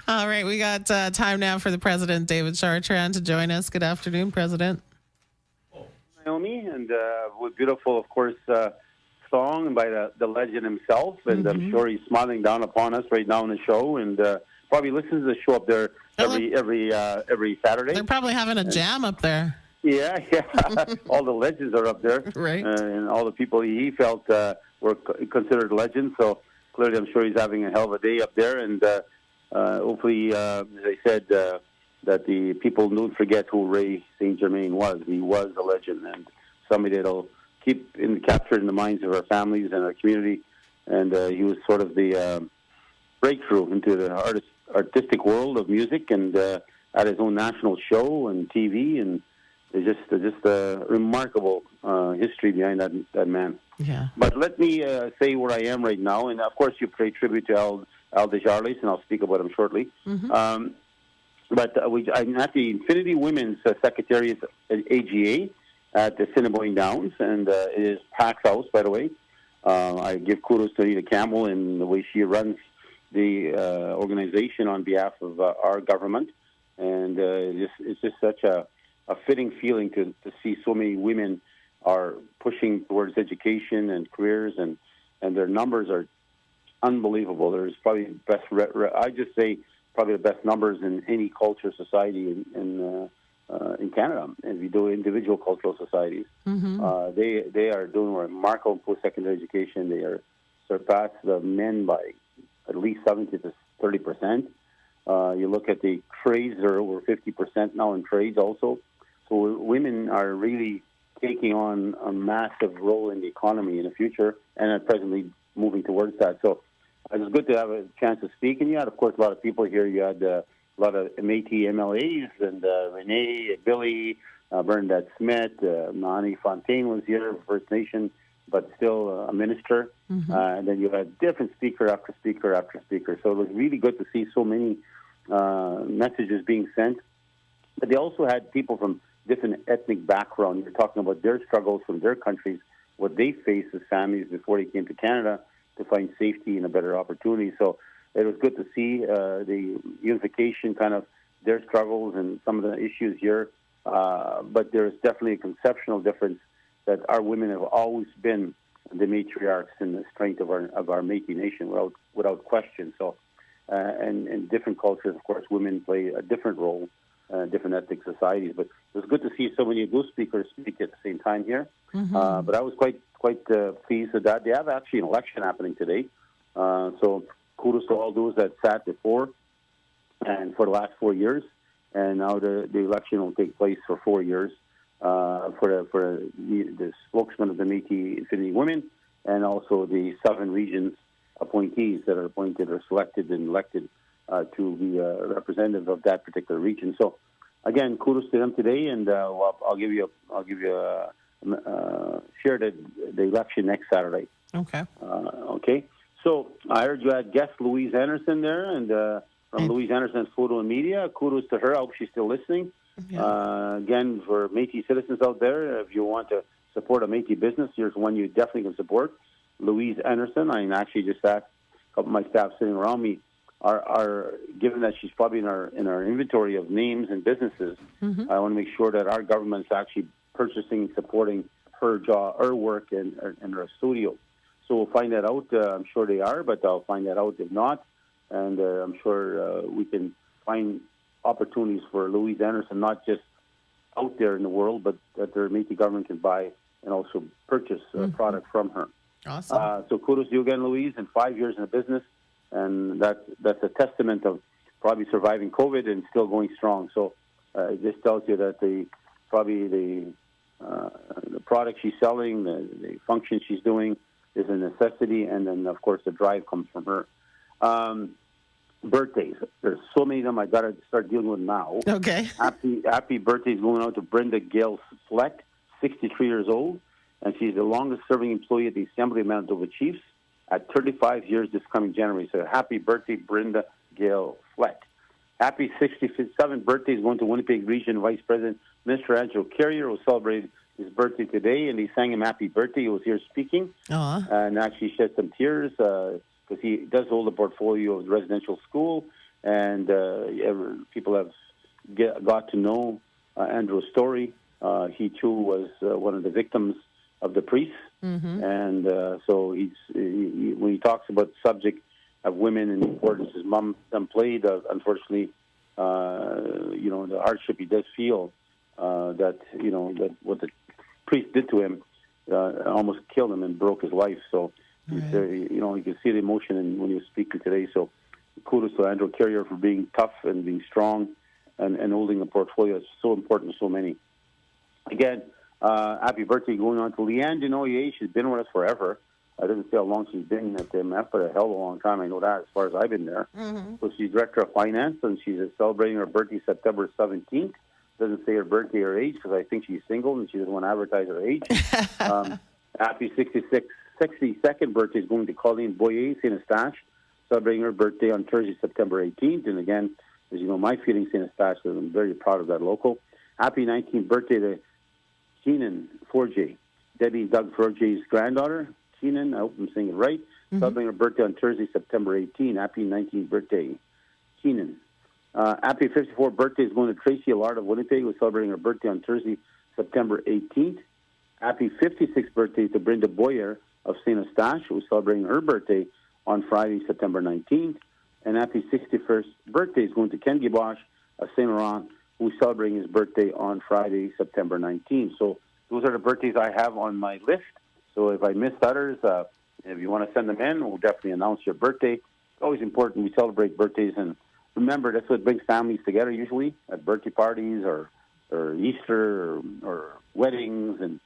All right, we got time now for the President, David Chartrand, to join us. Good afternoon, President. Naomi, and with beautiful, of course, song by the legend himself, and I'm sure he's smiling down upon us right now in the show, and probably listens to the show up there every Saturday. They're probably having a jam up there. Yeah. All the legends are up there, right? And all the people he felt were considered legends. So clearly, I'm sure he's having a hell of a day up there, and hopefully, as I said, that the people don't forget who Ray St. Germain was. He was a legend, and somebody that'll keep captured in the minds of our families and our community. And he was sort of the breakthrough into the artistic world of music, and had his own national show and TV, and there's just a remarkable history behind that man. Yeah. But let me say where I am right now, and of course you pay tribute to Al Desjardins, and I'll speak about him shortly. Mm-hmm. But I'm at the Infinity Women's Secretariat at AGA at the Assiniboine Downs, and it is packed house, by the way. I give kudos to Anita Campbell in the way she runs the organization on behalf of our government, and it's just such a fitting feeling to see so many women are pushing towards education and careers, and their numbers are unbelievable. There's probably I just say probably the best numbers in any culture society in Canada. And if you do individual cultural societies, they are doing remarkable post-secondary education. They are surpassed the men by at least 70 to 30%. You look at the trades; they're over 50% now in trades also. So women are really taking on a massive role in the economy in the future, and are presently moving towards that. So it was good to have a chance to speak. And you had, of course, a lot of people here. You had a lot of Métis MLAs, and Renee, Billy, Bernadette Smith, Nani Fontaine was here, First Nation, but still a minister. And then you had different speaker after speaker after speaker. So it was really good to see so many messages being sent. But they also had people from different ethnic backgrounds. You're talking about their struggles from their countries, what they faced as families before they came to Canada to find safety and a better opportunity. So it was good to see the unification, kind of their struggles and some of the issues here. But there's definitely a conceptual difference that our women have always been the matriarchs and the strength of our Métis nation, without question. So, and in different cultures, of course, women play a different role. Different ethnic societies, but it was good to see so many of those speakers speak at the same time here. But I was quite pleased with that. They have actually an election happening today, so kudos to all those that sat before and for the last 4 years, and now the election will take place for 4 years for the spokesman of the Métis Infinity Women, and also the 7 regions appointees that are appointed or selected and elected to be representative of that particular region. So, again, kudos to them today, and I'll give you share the election next Saturday. Okay. Okay. So I heard you had guest Louise Anderson there, and from Louise Anderson's Photo and Media. Kudos to her. I hope she's still listening. Yeah. Again, for Métis citizens out there, if you want to support a Métis business, here's one you definitely can support. Louise Anderson. I actually just asked a couple of my staff sitting around me. Are given that she's probably in our inventory of names and businesses, I want to make sure that our government's actually purchasing and supporting her work and her studio. So we'll find that out. I'm sure they are, but I'll find that out if not. And I'm sure we can find opportunities for Louise Anderson, not just out there in the world, but that the Métis government can buy and also purchase product from her. Awesome. So kudos to you again, Louise, in 5 years in the business. And that's a testament of probably surviving COVID and still going strong. So it just tells you that the product she's selling, the function she's doing is a necessity, and then of course the drive comes from her. Birthdays, there's so many of them I got to start dealing with now. Okay. Happy birthdays going out to Brenda Gail Fleck, 63 years old, and she's the longest serving employee at the Assembly of Manitoba Chiefs at 35 years this coming January. So happy birthday, Brenda Gail Fleck. Happy 67th birthday is going to Winnipeg Region Vice President Mr. Angelo Carrier, who celebrated his birthday today, and he sang him happy birthday. He was here speaking, and actually shed some tears because he does hold a portfolio of the residential school, and people have got to know Andrew's story. He too was one of the victims of the priests, and so when he talks about the subject of women and the importance his mom played, unfortunately, the hardship he does feel, that what the priest did to him almost killed him and broke his life. So, you can see the emotion when he was speaking today. So, kudos to Andrew Carrier for being tough and being strong and holding a portfolio that's so important to so many. Again, happy birthday going on to Leanne Denoyer. She's been with us forever. I didn't say how long she's been at the MMF, but a hell of a long time. I know that as far as I've been there. So she's Director of Finance, and she's celebrating her birthday September 17th. Doesn't say her birthday or age because I think she's single and she doesn't want to advertise her age. Happy 62nd birthday is going to Colleen Boyer, St. Eustache, celebrating her birthday on Thursday, September 18th. And again, as you know, my feelings, St. Eustache, I'm very proud of that local. Happy 19th birthday to Keenan Forjay, Debbie Doug Forjay's granddaughter. Keenan, I hope I'm saying it right, celebrating her birthday on Thursday, September 18th. Happy 19th birthday, Keenan. Happy 54th birthday is going to Tracy Allard of Winnipeg, who's celebrating her birthday on Thursday, September 18th. Happy 56th birthday to Brenda Boyer of St. Eustache, who's celebrating her birthday on Friday, September 19th. And happy 61st birthday is going to Ken Gibosh of St. Laurent, who's celebrating his birthday on Friday, September 19th. So those are the birthdays I have on my list. So if I missed others, if you want to send them in, we'll definitely announce your birthday. It's always important we celebrate birthdays, and remember, that's what brings families together usually at birthday parties or Easter or weddings. And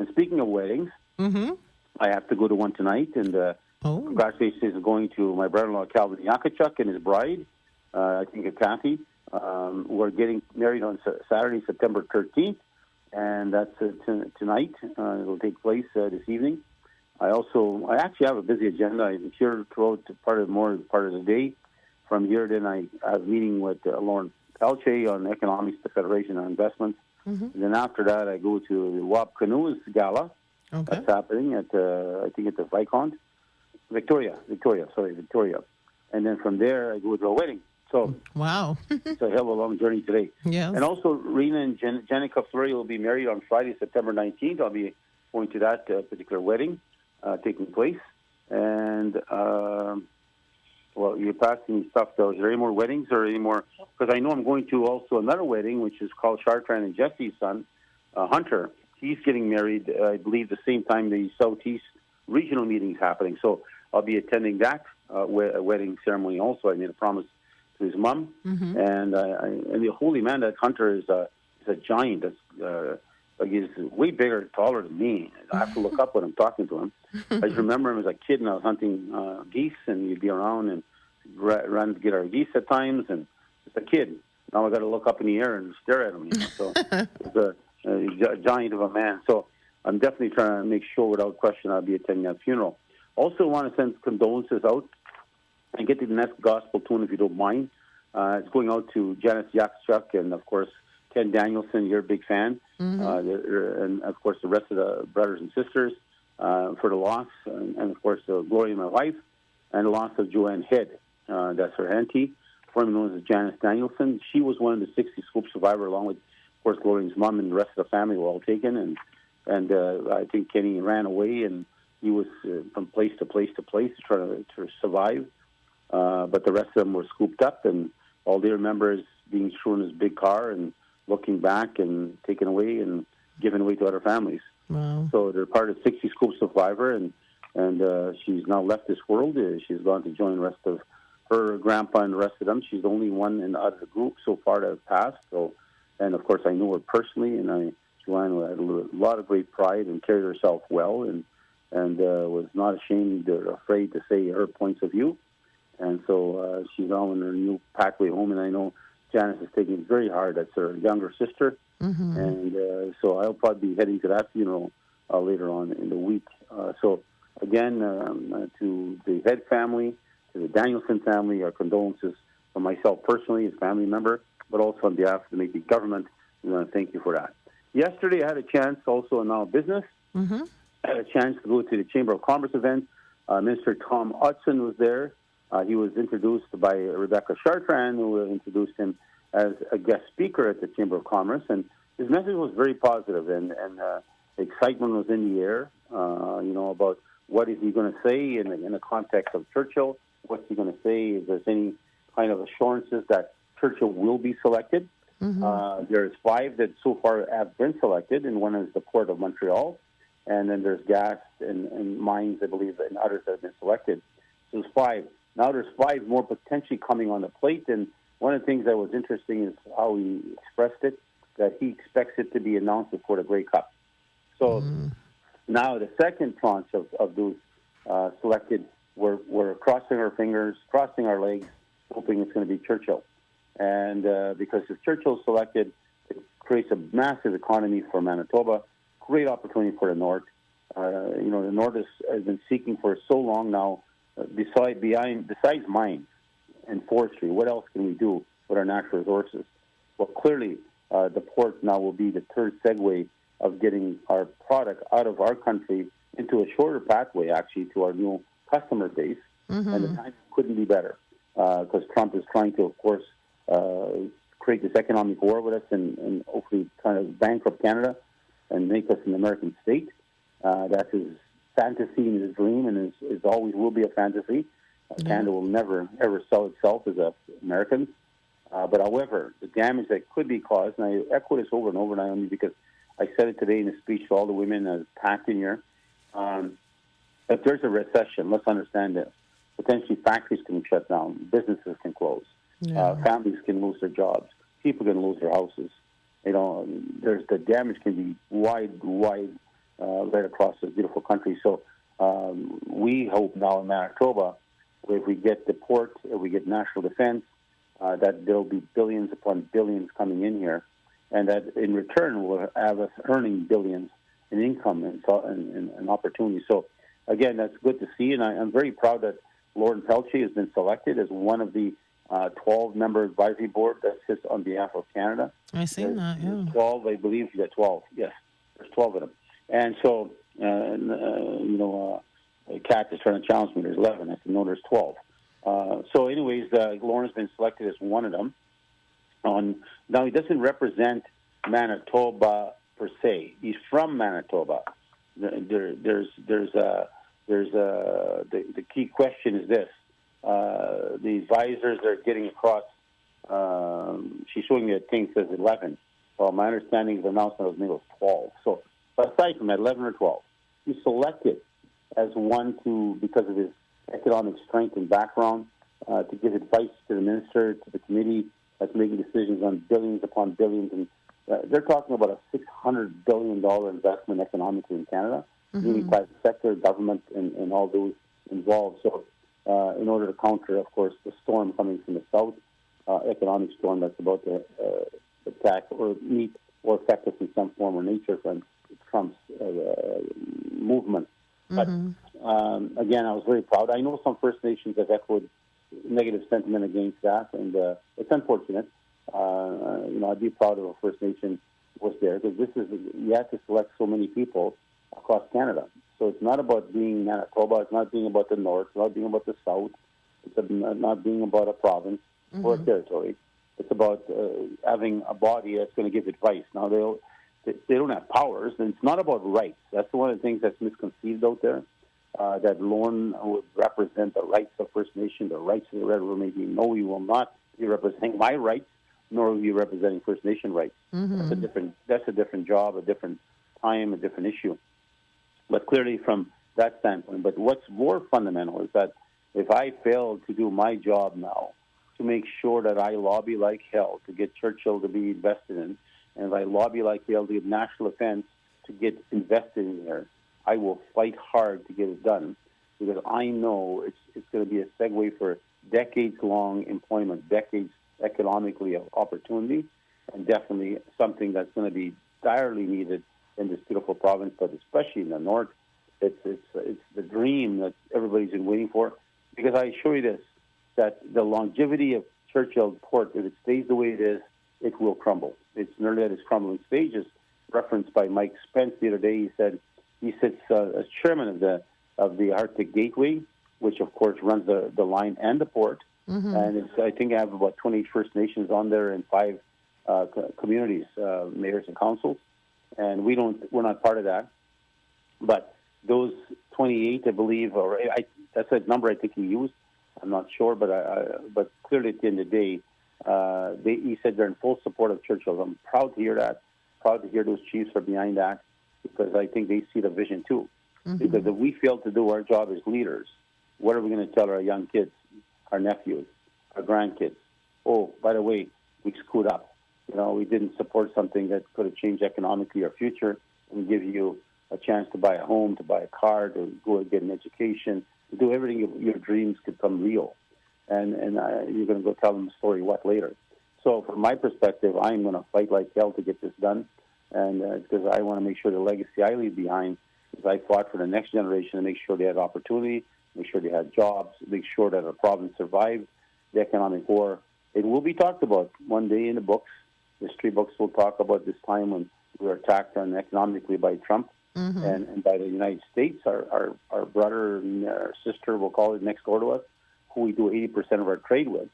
speaking of weddings, I have to go to one tonight, and congratulations is going to my brother-in-law Calvin Yakachuk and his bride, I think it's Kathy. We're getting married on Saturday, September 13th. And that's tonight. It'll take place this evening. I actually have a busy agenda. I'm here throughout part of the day. From here, then I have a meeting with Lauren Pelche on economics, the Federation on Investments. And then after that, I go to the WAP Canoes Gala. That's happening at I think at the Victoria. And then from there, I go to a wedding. So wow, it's a hell of a long journey today. Yes. And also, Rena and Jenica Fleury will be married on Friday, September 19th. I'll be going to that particular wedding taking place. And, you're passing me stuff, though. Is there any more weddings or any more? Because I know I'm going to also another wedding, which is called Chartrand and Jesse's son, Hunter. He's getting married, I believe, the same time the Southeast Regional meeting is happening. So I'll be attending that wedding ceremony also. I made a promise to his mom, and the holy man, that Hunter is a giant. He's way bigger, taller than me. I have to look up when I'm talking to him. I just remember him as a kid, and I was hunting geese, and he'd be around and run to get our geese at times, and just a kid. Now I got to look up in the air and stare at him. So it's a giant of a man. So I'm definitely trying to make sure, without question, I'll be attending that funeral. Also, want to send condolences out and get to the next gospel tune, if you don't mind. It's going out to Janice Yakchuk and, of course, Ken Danielson. You're a big fan. And, of course, the rest of the brothers and sisters for the loss. And of course, Gloria, my wife, and the loss of Joanne Head. That's her auntie, formerly known as Janice Danielson. She was one of the 60 Scoop survivors, along with, of course, Gloria's mom and the rest of the family were all taken. And I think Kenny ran away, and he was from place to place to place to try to survive. But the rest of them were scooped up, and all they remember is being thrown in his big car and looking back and taken away and given away to other families. Wow. So they're part of 60 Scoop survivor, and she's now left this world. She's gone to join the rest of her grandpa and the rest of them. She's the only one out of the group so far that has passed. So, and of course, I know her personally, and Joanne had a lot of great pride and carried herself well, and was not ashamed or afraid to say her points of view. And so she's now in her new pathway home, and I know Janice is taking it very hard. That's her younger sister. And so I'll probably be heading to that funeral later on in the week. So again, to the Head family, to the Danielson family, our condolences from myself personally as a family member, but also on behalf of the Métis government. We want to thank you for that. Yesterday, I had a chance also in our business. I had a chance to go to the Chamber of Commerce event. Minister Tom Hudson was there. He was introduced by Rebecca Chartrand, who introduced him as a guest speaker at the Chamber of Commerce, and his message was very positive, and excitement was in the air, about what is he going to say in the context of Churchill, what's he going to say, if there's any kind of assurances that Churchill will be selected. There's 5 that so far have been selected, and one is the Port of Montreal, and then there's gas and mines, I believe, and others that have been selected. So there's 5. Now there's 5 more potentially coming on the plate, and one of the things that was interesting is how he expressed it, that he expects it to be announced before the Grey Cup. So now the second tranche of those selected, we're crossing our fingers, crossing our legs, hoping it's going to be Churchill. And because if Churchill's selected, it creates a massive economy for Manitoba, great opportunity for the North. The North has been seeking for so long now, besides mines and forestry, what else can we do with our natural resources? Well, clearly, the port now will be the third segue of getting our product out of our country into a shorter pathway, actually, to our new customer base. And the timing couldn't be better because Trump is trying to, of course, create this economic war with us and hopefully kind of bankrupt Canada and make us an American state. That's his fantasy and his dream, and is always will be a fantasy. Canada will never, ever sell itself as Americans. But however, the damage that could be caused, and I echo this over and over, Naomi, because I said it today in a speech to all the women as packed in here. If there's a recession, let's understand this. Potentially factories can shut down, businesses can close, families can lose their jobs, people can lose their houses. There's the damage can be wide, right across this beautiful country. So we hope now in Manitoba, if we get the port, if we get national defense, that there will be billions upon billions coming in here, and that in return will have us earning billions in income and opportunity. So again, that's good to see, and I'm very proud that Lauren Peltier has been selected as one of the 12-member advisory board that sits on behalf of Canada. I seen that, yeah. 12, I believe. Yeah, 12. Yes, there's 12 of them. And so, Kat is trying to challenge me. There's 11. I said, no, there's 12. So anyways, Lauren's been selected as one of them. Now, he doesn't represent Manitoba per se. He's from Manitoba. The key question is this. The advisors are getting across. She's showing me a thing that says 11. Well, my understanding of the announcement was maybe it was 12. So, but aside from that, 11 or 12, he's selected as one because of his economic strength and background, to give advice to the minister, to the committee that's making decisions on billions upon billions. And they're talking about a $600 billion investment economically in Canada, meaning private sector, government, and all those involved. So in order to counter, of course, the storm coming from the south, economic storm that's about to attack or meet or affect us in some form or nature from Trump's movement. But again, I was very proud. I know some First Nations have echoed negative sentiment against that, and it's unfortunate. I'd be proud of a First Nation was there because you have to select so many people across Canada. So it's not about being Manitoba. It's not being about the North. It's not being about the South. It's not being about a province or a territory. It's about having a body that's going to give advice. Now, they don't have powers, and it's not about rights. That's one of the things that's misconceived out there, that Lauren would represent the rights of First Nation, the rights of the Red River Métis. No, he will not be representing my rights, nor will he be representing First Nation rights. That's a different job, a different time, a different issue. But clearly from that standpoint. But what's more fundamental is that if I fail to do my job now, to make sure that I lobby like hell to get Churchill to be invested in, and if I lobby like hell to get national defense to get invested in there, I will fight hard to get it done, because I know it's going to be a segue for decades-long employment, decades economically of opportunity, and definitely something that's going to be direly needed in this beautiful province, but especially in the north. It's the dream that everybody's been waiting for, because I assure you this, that the longevity of Churchill Port, if it stays the way it is, it will crumble. It's nearly at its crumbling stages. Referenced by Mike Spence the other day, he said he sits as chairman of the Arctic Gateway, which of course runs the line and the port. And I think I have about 20 First Nations on there and 5 communities, mayors and councils. And we're not part of that. But those 28, I believe, that's a number I think he used. I'm not sure, but clearly at the end of the day, he said they're in full support of Churchill. I'm proud to hear that. Proud to hear those chiefs are behind that, because I think they see the vision too. Because if we fail to do our job as leaders, what are we going to tell our young kids, our nephews, our grandkids? Oh, by the way, we screwed up. We didn't support something that could have changed economically our future and give you a chance to buy a home, to buy a car, to go and get an education, to do everything your dreams could come real. And you're going to go tell them the story later. So from my perspective, I'm going to fight like hell to get this done, and because I want to make sure the legacy I leave behind is I fought for the next generation to make sure they had opportunity, make sure they had jobs, make sure that our province survived the economic war. It will be talked about one day in the books. History books will talk about this time when we were attacked economically by Trump and by the United States, our brother and our sister, we'll call it, next door to us, who we do 80% of our trade with,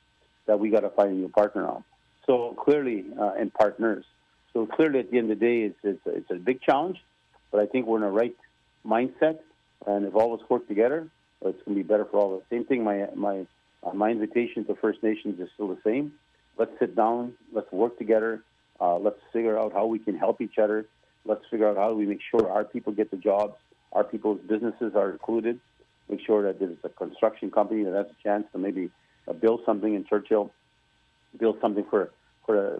that we got to find a new partner on. So clearly, and partners. So clearly, at the end of the day, it's a big challenge, but I think we're in the right mindset, and if all of us work together, it's going to be better for all of us. Same thing. My invitation to First Nations is still the same. Let's sit down. Let's work together. Let's figure out how we can help each other. Let's figure out how we make sure our people get the jobs, our people's businesses are included. Make sure that there's a construction company that has a chance to maybe build something in Churchill, build something for the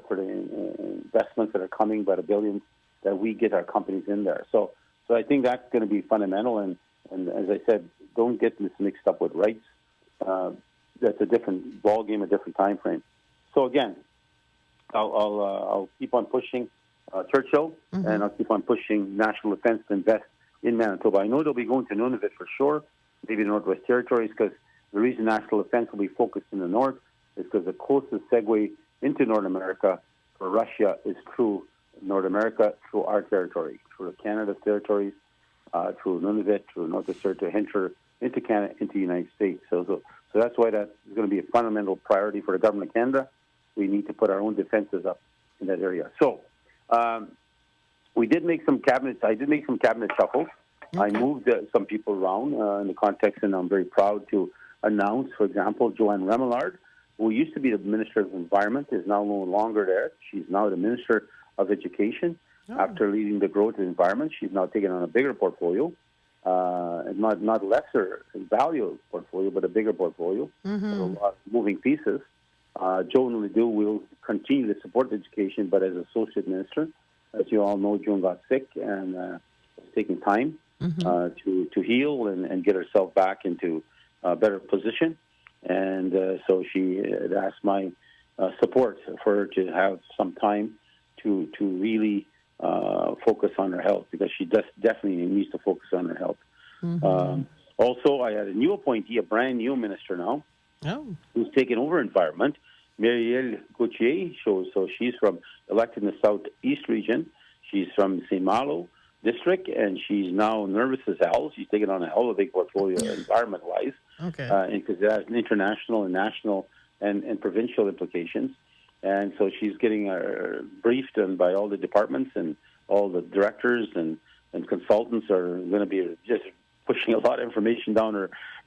investments that are coming by the billions, that we get our companies in there. So I think that's going to be fundamental. And as I said, don't get this mixed up with rights. That's a different ballgame, a different time frame. So again, I'll keep on pushing Churchill, and I'll keep on pushing National Defence to invest in Manitoba. I know they'll be going to Nunavut for sure, maybe the Northwest Territories, because the reason National Defence will be focused in the north is because the closest segue into North America for Russia is through North America, through our territory, through Canada's territories, through Nunavut, through Northwest Territory, into Canada, into the United States. So that's why that is going to be a fundamental priority for the government of Canada. We need to put our own defenses up in that area. So we did make some cabinets. I did make some cabinet shuffles. Okay. I moved some people around in the context, and I'm very proud to announce, for example, Joanne Remillard, who used to be the Minister of Environment, is now no longer there. She's now the Minister of Education. After leading the growth of the environment, she's now taken on a bigger portfolio, not lesser value portfolio, but a bigger portfolio, with a lot of moving pieces. Joan Ledoux will continue to support education, but as Associate Minister. As you all know, Joan got sick and it's taking time to heal and get herself back into a better position. And so she had asked my support for her to have some time to really focus on her health, because she definitely needs to focus on her health. Also, I had a new appointee, a brand new minister now, who's taken over environment, Marielle Gauthier. So she's elected in the Southeast region. She's from St. Malo district, and she's now nervous as hell. She's taken on a hell of a big portfolio environment-wise, because it has international and national and provincial implications. And so she's getting briefed by all the departments, and all the directors and consultants are going to be just pushing a lot of information down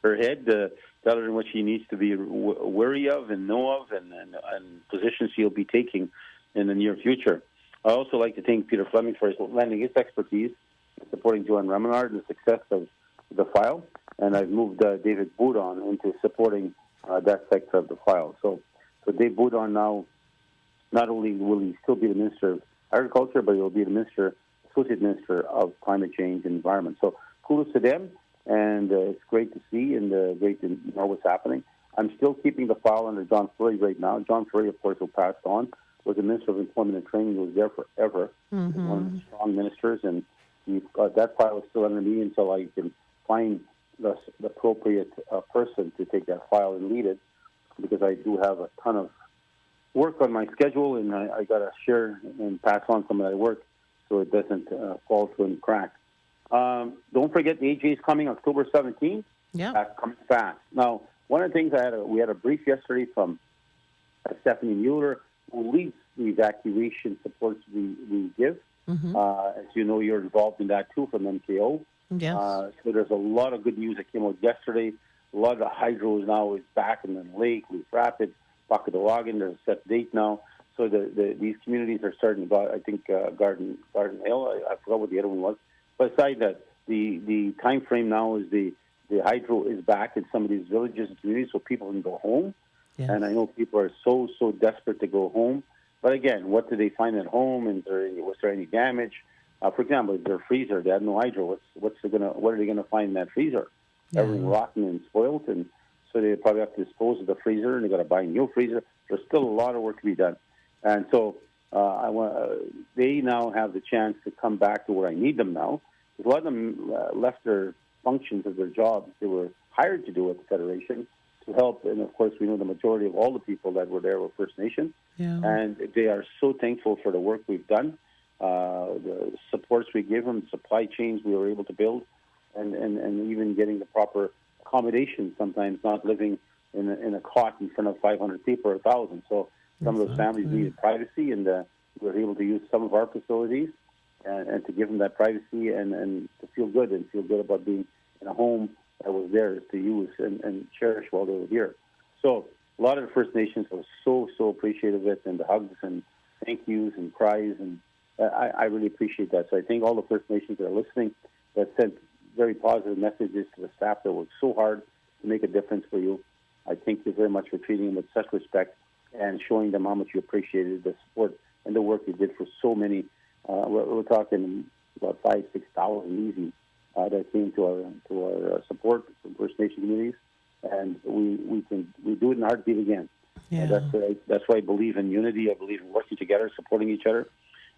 her head to tell her what she needs to be wary of and know of, and positions she'll be taking in the near future. I also like to thank Peter Fleming for lending his expertise in supporting Joanne Remillard and the success of the file. And I've moved David Boudon into supporting that sector of the file. So Dave Boudon now, not only will he still be the Minister of Agriculture, but he'll be the Associate Minister of Climate Change and Environment. So kudos to them, and it's great to see and great to know what's happening. I'm still keeping the file under John Fleury right now. John Fleury, of course, will pass on, was the Minister of Employment and Training, who was there forever. He's one of the strong ministers, and that file is still under me until I can find the appropriate person to take that file and lead it, because I do have a ton of work on my schedule, and I got to share and pass on some of that work so it doesn't fall through and crack. Don't forget the AGA is coming October 17th. Yeah. That's coming fast. Now, one of the things we had a brief yesterday from Stephanie Mueller, who leads the evacuation supports we give. Mm-hmm. As you know, you're involved in that too from MKO. Yes. So there's a lot of good news that came out yesterday. A lot of the hydros now is back in the lake, Leaf Rapids, Pocatawagan. There's a set date now. So these communities are starting to go. I think Garden Hill. I forgot what the other one was. But aside that, the time frame now is the hydro is back in some of these villages and communities, so people can go home. Yes. And I know people are so desperate to go home. But again, what do they find at home? And was there any damage? For example, if their freezer, they have no hydro. What are they gonna find in that freezer? Yeah. Everything rotten and spoiled, and so they probably have to dispose of the freezer, and they got to buy a new freezer. There's still a lot of work to be done, and so they now have the chance to come back to where I need them now. A lot of them left their functions of their jobs they were hired to do at the Federation to help, and of course we know the majority of all the people that were there were First Nation, and they are so thankful for the work we've done. The supports we gave them, the supply chains we were able to build, and even getting the proper accommodation, sometimes not living in a cot in front of 500 people or 1,000. So some of those families needed privacy, and we were able to use some of our facilities and to give them that privacy and to feel good about being in a home that was theirs to use and cherish while they were here. So a lot of the First Nations were so appreciative of it, and the hugs and thank yous and cries, and I really appreciate that. So I thank all the First Nations that are listening, that sent very positive messages to the staff that worked so hard to make a difference for you. I thank you very much for treating them with such respect and showing them how much you appreciated the support and the work you did for so many. We're talking about 5,000-6,000 easy that came to our support from First Nation communities, and we do it in a heartbeat again. Yeah. That's why I believe in unity. I believe in working together, supporting each other,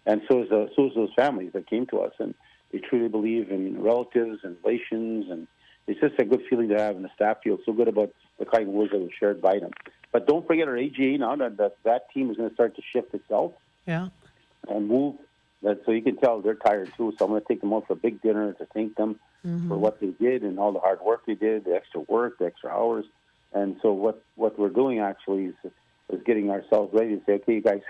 and so is those families that came to us, and they truly believe in relatives and relations, and it's just a good feeling to have, and the staff feels so good about the kind of words that were shared by them. But don't forget our AGA now that team is going to start to shift itself and move. So you can tell they're tired too. So I'm going to take them out for a big dinner to thank them for what they did and all the hard work they did, the extra work, the extra hours. And so what we're doing actually is getting ourselves ready to say, okay, you guys,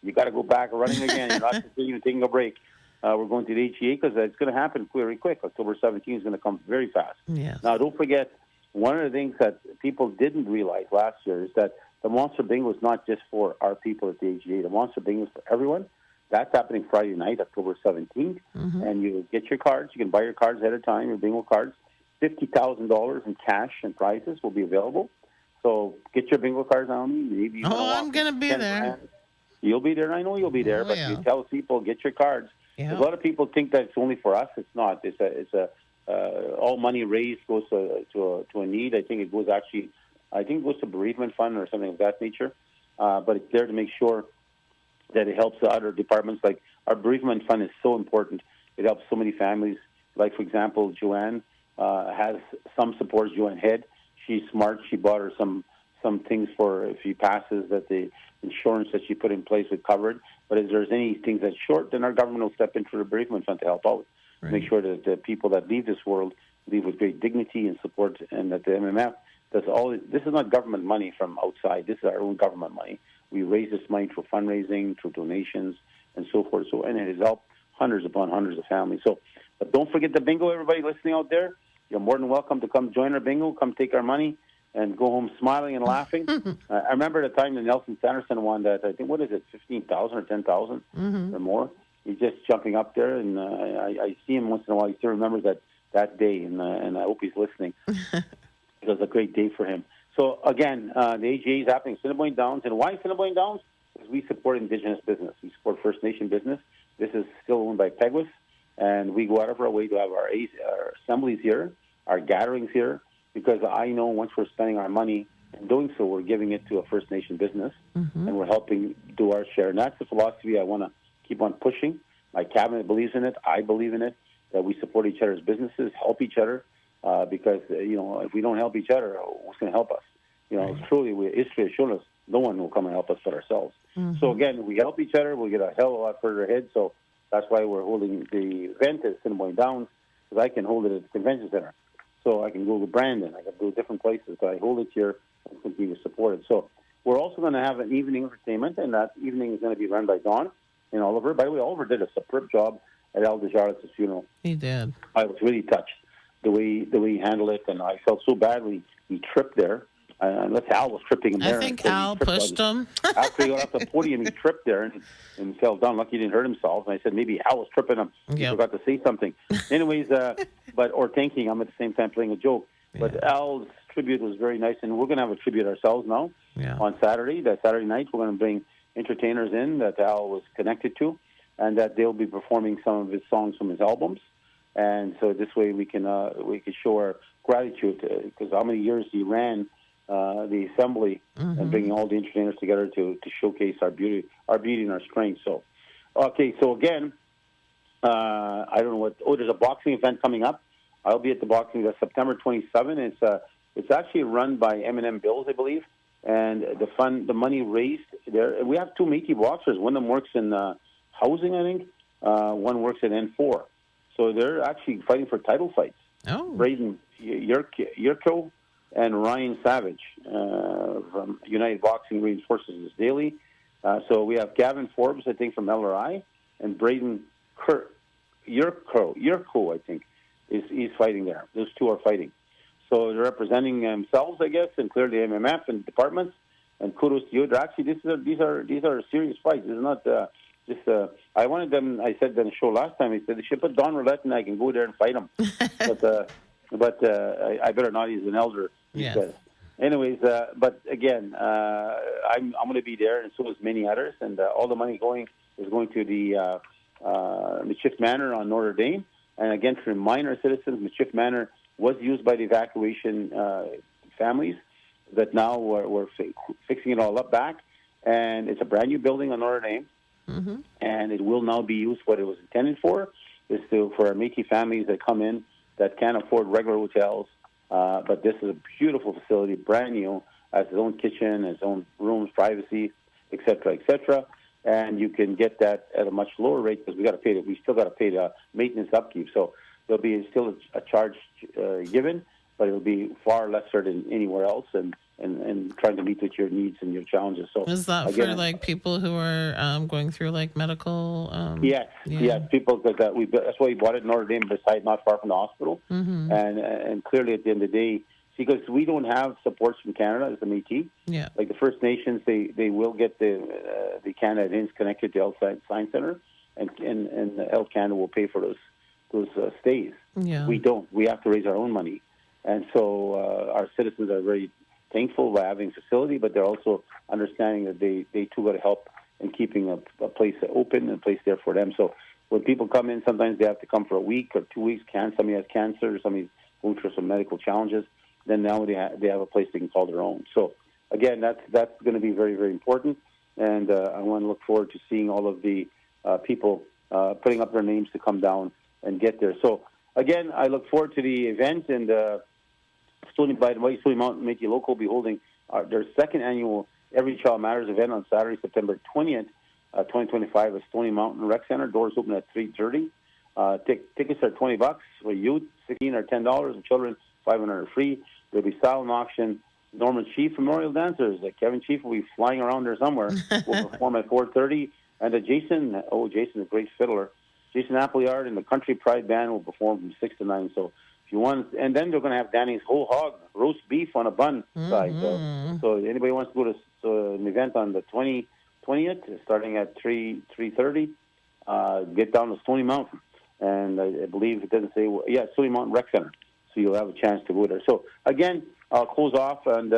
you got to go back running again. You're not even taking a break. We're going to the HEA because it's going to happen very quick. October 17th is going to come very fast. Yes. Now, don't forget, one of the things that people didn't realize last year is that the Monster Bingo is not just for our people at the HEA. The Monster Bingo is for everyone. That's happening Friday night, October 17th. And you get your cards. You can buy your cards ahead of time, your bingo cards. $50,000 in cash and prizes will be available. So get your bingo cards on. Maybe I'm going to be there. Grand. You'll be there. I know you'll be there. But you tell people, get your cards. Yeah. A lot of people think that it's only for us. It's not. It's all money raised goes to a need. I think it goes to bereavement fund or something of that nature. But it's there to make sure that it helps the other departments. Like our bereavement fund is so important. It helps so many families. Like, for example, Joanne has some support. Joanne Head, she's smart. She bought her some things for if she passes, that the insurance that she put in place would cover it. But if there's anything that's short, then our government will step into the bereavement fund to help out. Right. Make sure that the people that leave this world leave with great dignity and support, and that the MMF does all. This is not government money from outside. This is our own government money. We raise this money through fundraising, through donations, and so forth. So, and it has helped hundreds upon hundreds of families. So, but don't forget the bingo, everybody listening out there. You're more than welcome to come join our bingo, come take our money, and go home smiling and laughing. I remember the time that Nelson Sanderson won that, I think, what is it, 15,000 or 10,000 or more? He's just jumping up there, and I see him once in a while. He still remembers that day, and I hope he's listening. It was a great day for him. So, again, the AGA is happening in Assiniboine Downs. And why Assiniboine Downs? Because we support Indigenous business. We support First Nation business. This is still owned by Peguis, and we go out of our way to have our assemblies here, our gatherings here, because I know once we're spending our money and doing so, we're giving it to a First Nation business, and we're helping do our share. And that's the philosophy I want to keep on pushing. My cabinet believes in it. I believe in it, that we support each other's businesses, help each other, because, if we don't help each other, who's going to help us? Truly, history has shown us no one will come and help us but ourselves. So, again, we help each other, we'll get a hell of a lot further ahead. So that's why we're holding the event at Assiniboine Downs, because I can hold it at the convention center. So I can go to Brandon. I can go to different places, but I hold it here and continue to support it. So we're also going to have an evening entertainment, and that evening is going to be run by Dawn and Oliver. By the way, Oliver did a superb job at Al Desjardins' funeral. He did. I was really touched the way he handled it, and I felt so badly he tripped there. Unless Al was tripping him there. I think Al pushed him. After he got off the podium, he tripped there and fell down. Lucky he didn't hurt himself. And I said maybe Al was tripping him. He forgot to say something. Anyways, or thinking I'm at the same time playing a joke. Yeah. But Al's tribute was very nice, and we're going to have a tribute ourselves now on Saturday. That Saturday night, we're going to bring entertainers in that Al was connected to, and that they'll be performing some of his songs from his albums. And so this way we can show our gratitude because how many years he ran the assembly and bringing all the entertainers together to showcase our beauty and our strength. So, okay, so again, I don't know what. Oh, there's a boxing event coming up. I'll be at the boxing. That's September 27. It's actually run by M&M Bills, I believe, and the money raised there. We have two Métis boxers. One of them works in housing, I think. One works at N4. So they're actually fighting for title fights. Oh, Braden Yurko and Ryan Savage from United Boxing Reinforces Daily. So we have Gavin Forbes, I think, from LRI, and Braden Yurko, I think, he's fighting there. Those two are fighting. So they're representing themselves, I guess, and clearly MMF and departments. And kudos to you. They're actually, these are serious fights. It's not just. I wanted them. I said on the show last time. I said they should put Don Roulette and I can go there and fight him. but I better not. He's an elder. Yes. Anyways, but again, I'm going to be there, and so is many others. And all the money is going to the Métis Manor on Notre Dame. And again, to remind our citizens, Métis Manor was used by the evacuation families. That now we're fixing it all up back, and it's a brand new building on Notre Dame. And it will now be used what it was intended for, is for our Métis families that come in that can't afford regular hotels. But this is a beautiful facility, brand new, has its own kitchen, its own rooms, privacy, et cetera, and you can get that at a much lower rate because we still got to pay the maintenance upkeep. So there'll be still a charge given, but it'll be far lesser than anywhere else, and trying to meet with your needs and your challenges. So is that again, for like people who are going through like medical? Yes, people that's why we bought it in Notre Dame, beside not far from the hospital, and clearly at the end of the day, because we don't have supports from Canada as the Métis. Yeah, like the First Nations, they will get the Canada Indians connected to Health Science Center, and Health Canada will pay for those stays. Yeah, we don't. We have to raise our own money, and so our citizens are very thankful by having a facility, but they're also understanding that they too got to help in keeping a place open and a place there for them. So when people come in, sometimes they have to come for a week or 2 weeks. Somebody has cancer, somebody's going through some medical challenges. Then now they have a place they can call their own. So again, that's going to be very, very important. And I want to look forward to seeing all of the people putting up their names to come down and get there. So again, I look forward to the event, and by the way, Stony Mountain Métis Local will be holding their second annual Every Child Matters event on Saturday, September 20th, 2025 at Stony Mountain Rec Center. Doors open at 3:30. Tickets are $20 for youth, 16 are $10, and children 500 are free. There'll be silent auction. Norman Chief Memorial Dancers. Kevin Chief will be flying around there somewhere. Will perform at 4:30. And Jason, a great fiddler. Jason Appleyard and the Country Pride Band will perform from 6 to 9. So if you want, and then they're going to have Danny's whole hog roast beef on a bun side. So anybody wants to go to an event on the 20th, starting at 3:30, get down to Stony Mountain, and I believe it doesn't say Stony Mountain Rec Center. So you'll have a chance to go there. So again, I'll close off, and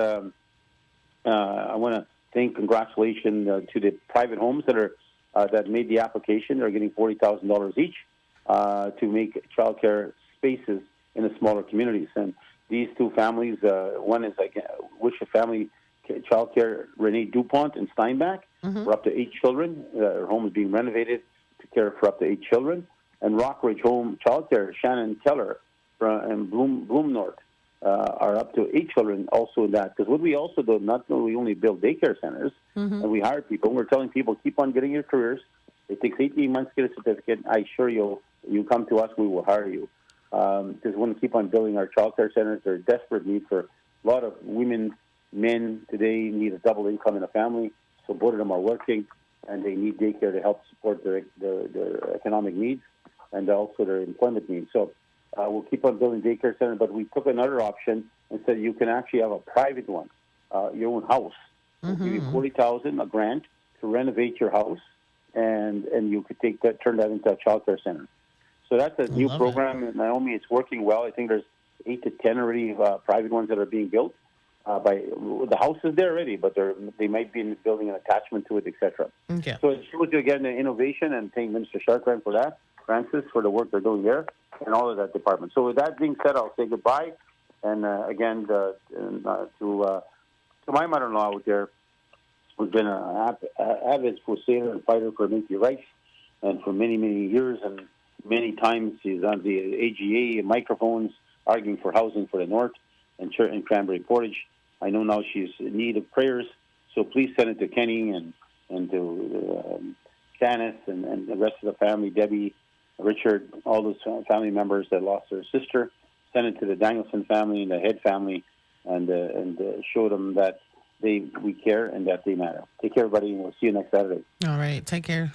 I want to thank congratulations to the private homes that made the application. They're getting $40,000 each to make childcare spaces in the smaller communities. And these two families, one is Wisha Family Childcare, Renee DuPont in Steinbach, for up to 8 children. Her home is being renovated to care for up to 8 children. And Rockridge Home Childcare, Shannon Keller and Bloom North are up to 8 children also in that. Because what we also do, we only build daycare centers, and we hire people. We're telling people, keep on getting your careers. It takes 18 months to get a certificate. I assure you come to us, we will hire you. Just want to keep on building our child care centers. They're a desperate need for a lot of women, men today need a double income in a family, so both of them are working, and they need daycare to help support their economic needs and also their employment needs. So we'll keep on building daycare centers, but we took another option and said you can actually have a private one, your own house. We'll give you $40,000, a grant, to renovate your house, and you could turn that into a child care center. So that's a new program, Naomi. It's working well. I think there's 8 to 10 already private ones that are being built. The house is there already, but they might be building an attachment to it, etc. Okay. So it shows you again the innovation, and thank Minister Chartrand for that, Francis for the work they're doing there, and all of that department. So with that being said, I'll say goodbye, and again to my mother-in-law out there, who's been an avid crusader and fighter for Métis rights, and for many, many years, and many times she's on the AGA microphones arguing for housing for the North and Cranberry Portage. I know now she's in need of prayers, so please send it to Kenny and to Janice and the rest of the family, Debbie, Richard, all those family members that lost their sister. Send it to the Danielson family and the Head family, and show them that we care and that they matter. Take care, everybody, and we'll see you next Saturday. All right. Take care.